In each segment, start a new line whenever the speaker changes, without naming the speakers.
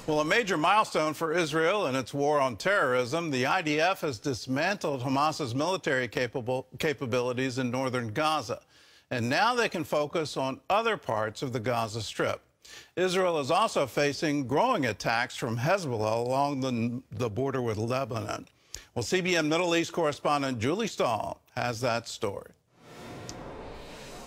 Well, a major milestone for Israel in its war on terrorism, the IDF has dismantled Hamas's military capabilities in northern Gaza. And now they can focus on other parts of the Gaza Strip. Israel is also facing growing attacks from Hezbollah along the border with Lebanon. Well, CBN Middle East correspondent Julie Stahl has that story.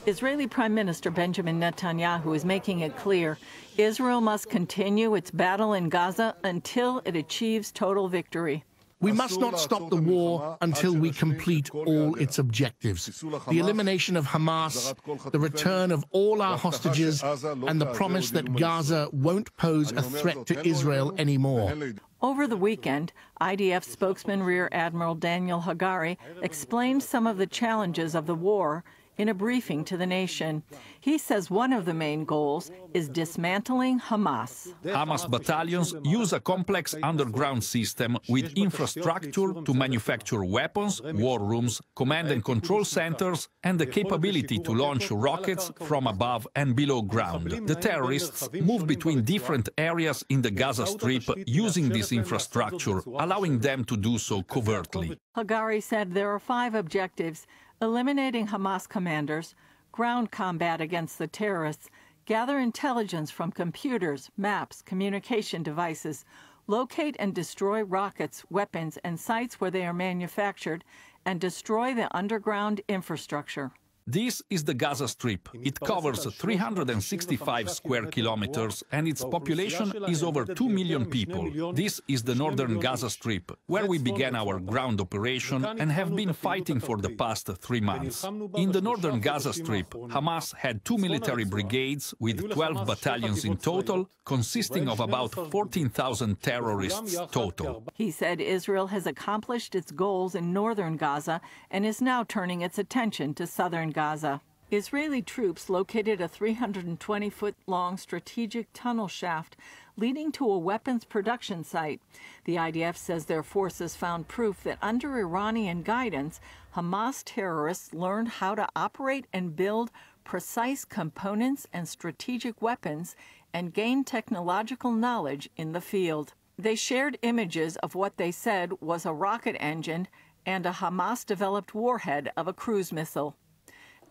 Israeli Prime Minister Benjamin Netanyahu is making it clear Israel must continue its battle in Gaza until it achieves total victory.
We must not stop the war until we complete all its objectives. The elimination of Hamas, the return of all our hostages, and the promise that Gaza won't pose a threat to Israel anymore.
Over the weekend, IDF spokesman Rear Admiral Daniel Hagari explained some of the challenges of the war in a briefing to the nation. He says one of the main goals is dismantling Hamas.
Hamas battalions use a complex underground system with infrastructure to manufacture weapons, war rooms, command and control centers, and the capability to launch rockets from above and below ground. The terrorists move between different areas in the Gaza Strip using this infrastructure, allowing them to do so covertly.
Hagari said there are 5 objectives: eliminating Hamas commanders, ground combat against the terrorists, gather intelligence from computers, maps, communication devices, locate and destroy rockets, weapons, and sites where they are manufactured, and destroy the underground infrastructure.
This is the Gaza Strip. It covers 365 square kilometers and its population is over 2 million people. This is the northern Gaza Strip, where we began our ground operation and have been fighting for the past 3 months. In the northern Gaza Strip, Hamas had 2 military brigades with 12 battalions in total, consisting of about 14,000 terrorists total.
He said Israel has accomplished its goals in northern Gaza and is now turning its attention to southern Gaza. Israeli troops located a 320-foot-long strategic tunnel shaft leading to a weapons production site. The IDF says their forces found proof that under Iranian guidance, Hamas terrorists learned how to operate and build precise components and strategic weapons and gain technological knowledge in the field. They shared images of what they said was a rocket engine and a Hamas-developed warhead of a cruise missile.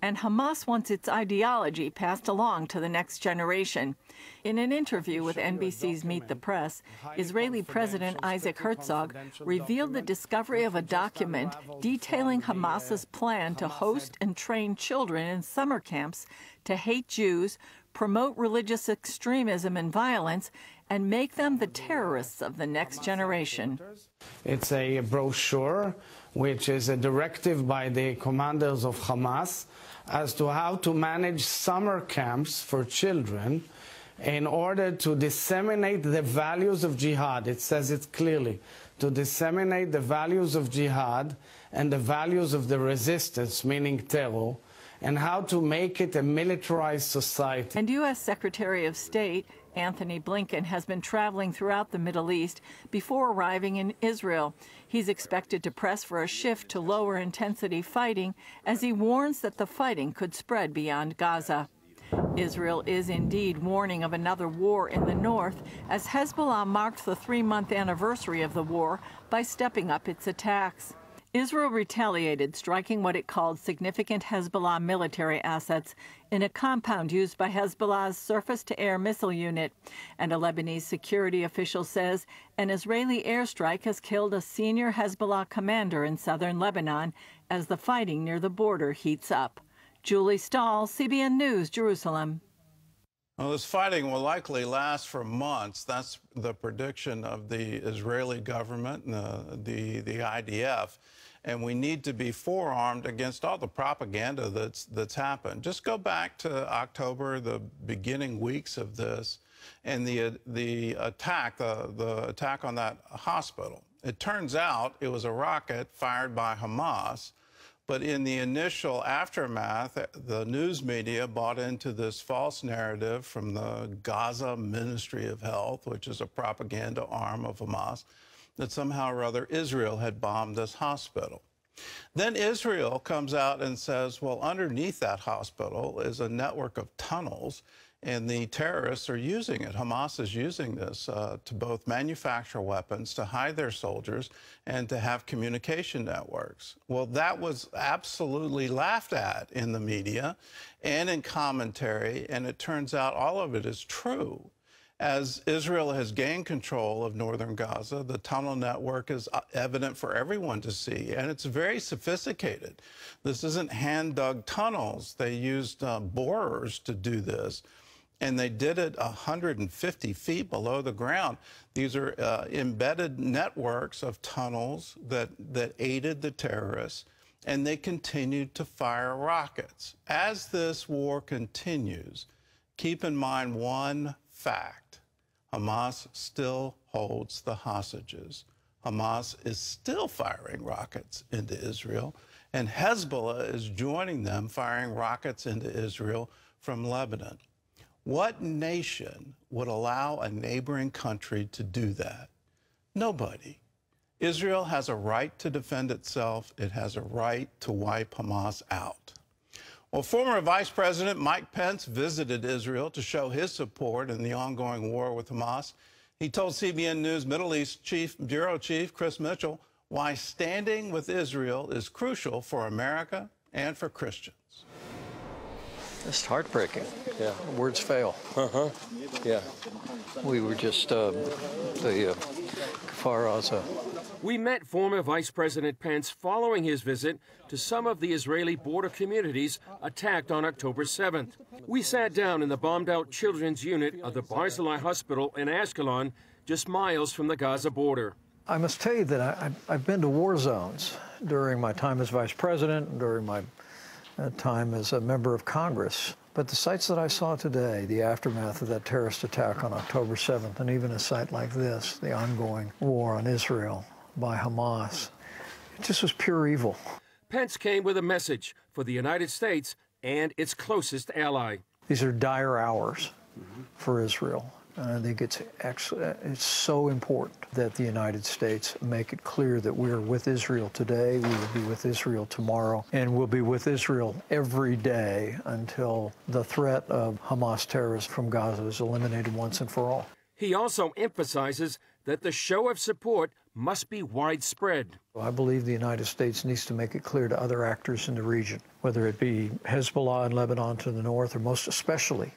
And Hamas wants its ideology passed along to the next generation. In an interview with NBC's Meet the Press, Israeli President Isaac Herzog revealed the discovery of a document detailing Hamas's plan to host and train children in summer camps to hate Jews, promote religious extremism and violence, and make them the terrorists of the next generation.
It's a brochure, which is a directive by the commanders of Hamas as to how to manage summer camps for children in order to disseminate the values of jihad. It says it clearly, to disseminate the values of jihad and the values of the resistance, meaning terror, and how to make it a militarized society.
And U.S. Secretary of State Anthony Blinken has been traveling throughout the Middle East before arriving in Israel. He's expected to press for a shift to lower intensity fighting as he warns that the fighting could spread beyond Gaza. Israel is indeed warning of another war in the north as Hezbollah marked the 3-month anniversary of the war by stepping up its attacks. Israel retaliated, striking what it called significant Hezbollah military assets in a compound used by Hezbollah's surface-to-air missile unit. And a Lebanese security official says an Israeli airstrike has killed a senior Hezbollah commander in southern Lebanon as the fighting near the border heats up. Julie Stahl, CBN News, Jerusalem.
Well, this fighting will likely last for months. That's the prediction of the Israeli government and the IDF. And we need to be forearmed against all the propaganda that's happened. Just go back to October, the beginning weeks of this, and the attack on that hospital. It turns out it was a rocket fired by Hamas. But in the initial aftermath, the news media bought into this false narrative from the Gaza Ministry of Health, which is a propaganda arm of Hamas, that somehow or other Israel had bombed this hospital. Then Israel comes out and says, well, underneath that hospital is a network of tunnels And the terrorists are using it. Hamas is using this to both manufacture weapons, to hide their soldiers, and to have communication networks. Well, that was absolutely laughed at in the media and in commentary, and it turns out all of it is true. As Israel has gained control of northern Gaza, the tunnel network is evident for everyone to see, and it's very sophisticated. This isn't hand-dug tunnels. They used borers to do this, and they did it 150 feet below the ground. These are embedded networks of tunnels that aided the terrorists, and they continued to fire rockets. As this war continues, keep in mind one fact. Hamas still holds the hostages. Hamas is still firing rockets into Israel, and Hezbollah is joining them, firing rockets into Israel from Lebanon. What nation would allow a neighboring country to do that? Nobody. Israel has a right to defend itself. It has a right to wipe Hamas out. Well, former Vice President Mike Pence visited Israel to show his support in the ongoing war with Hamas. He told CBN News Middle East Bureau Chief Chris Mitchell why standing with Israel is crucial for America and for Christians.
It's heartbreaking. Yeah, words fail. Yeah. We were just the Kfar Aza.
We met former Vice President Pence following his visit to some of the Israeli border communities attacked on October 7th. We sat down in the bombed-out children's unit of the Barzillai Hospital in Ashkelon, just miles from the Gaza border.
I must tell you that I've been to war zones during my time as Vice President, during my time as a member of Congress. But the sites that I saw today, the aftermath of that terrorist attack on October 7th, and even a site like this, the ongoing war on Israel by Hamas, it just was pure evil.
Pence came with a message for the United States and its closest ally.
These are dire hours for Israel. And I think it's so important that the United States make it clear that we're with Israel today, we will be with Israel tomorrow, and we'll be with Israel every day until the threat of Hamas terrorists from Gaza is eliminated once and for all.
He also emphasizes that the show of support must be widespread.
I believe the United States needs to make it clear to other actors in the region, whether it be Hezbollah in Lebanon to the north, or most especially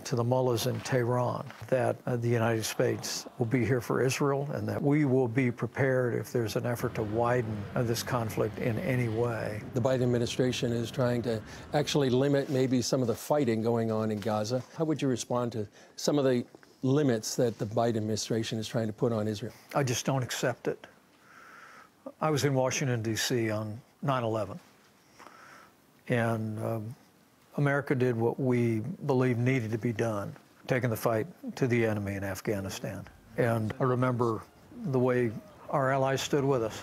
to the mullahs in Tehran, that the United States will be here for Israel, and that we will be prepared if there's an effort to widen this conflict in any way.
The Biden administration is trying to actually limit maybe some of the fighting going on in Gaza. How would you respond to some of the limits that the Biden administration is trying to put on Israel?
I just don't accept it. I was in Washington, D.C. on 9/11, and America did what we believe needed to be done, taking the fight to the enemy in Afghanistan. And I remember the way our allies stood with us,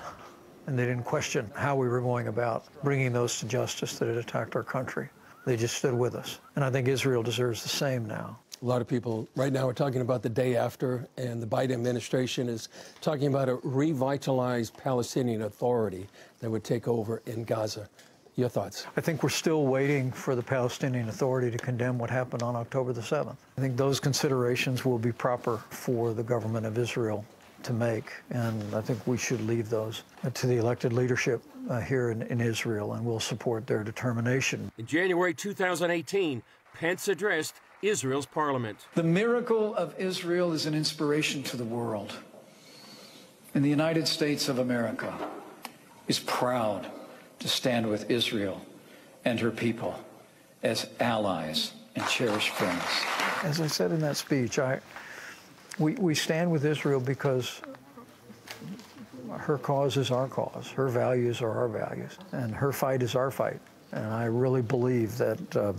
and they didn't question how we were going about bringing those to justice that had attacked our country. They just stood with us. And I think Israel deserves the same now.
A lot of people right now are talking about the day after, and the Biden administration is talking about a revitalized Palestinian Authority that would take over in Gaza. Your thoughts?
I think we're still waiting for the Palestinian Authority to condemn what happened on October the 7th. I think those considerations will be proper for the government of Israel to make, and I think we should leave those to the elected leadership here in Israel, and we'll support their determination.
In January 2018, Pence addressed Israel's parliament.
The miracle of Israel is an inspiration to the world. And the United States of America is proud to stand with Israel and her people as allies and cherished friends.
As I said in that speech, we stand with Israel because her cause is our cause, her values are our values, and her fight is our fight. And I really believe that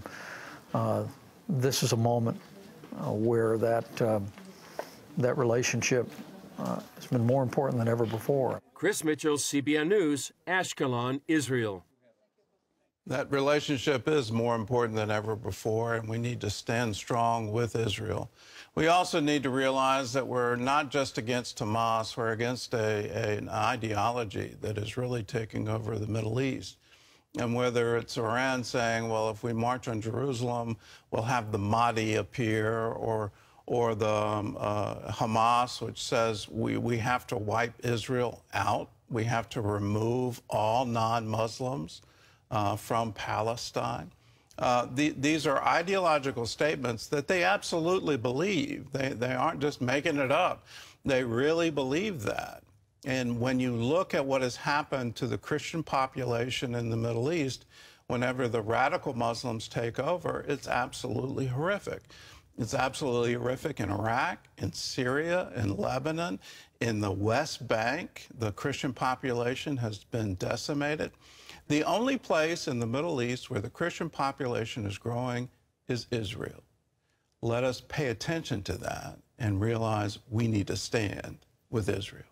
this is a moment where that relationship has been more important than ever before.
Chris Mitchell, CBN News, Ashkelon, Israel.
That relationship is more important than ever before, and we need to stand strong with Israel. We also need to realize that we're not just against Hamas, we're against an ideology that is really taking over the Middle East. And whether it's Iran saying, well, if we march on Jerusalem, we'll have the Mahdi appear, or the Hamas, which says we have to wipe Israel out. We have to remove all non-Muslims from Palestine. These are ideological statements that they absolutely believe. They aren't just making it up. They really believe that. And when you look at what has happened to the Christian population in the Middle East, whenever the radical Muslims take over, it's absolutely horrific. It's absolutely horrific in Iraq, in Syria, in Lebanon, in the West Bank. The Christian population has been decimated. The only place in the Middle East where the Christian population is growing is Israel. Let us pay attention to that and realize we need to stand with Israel.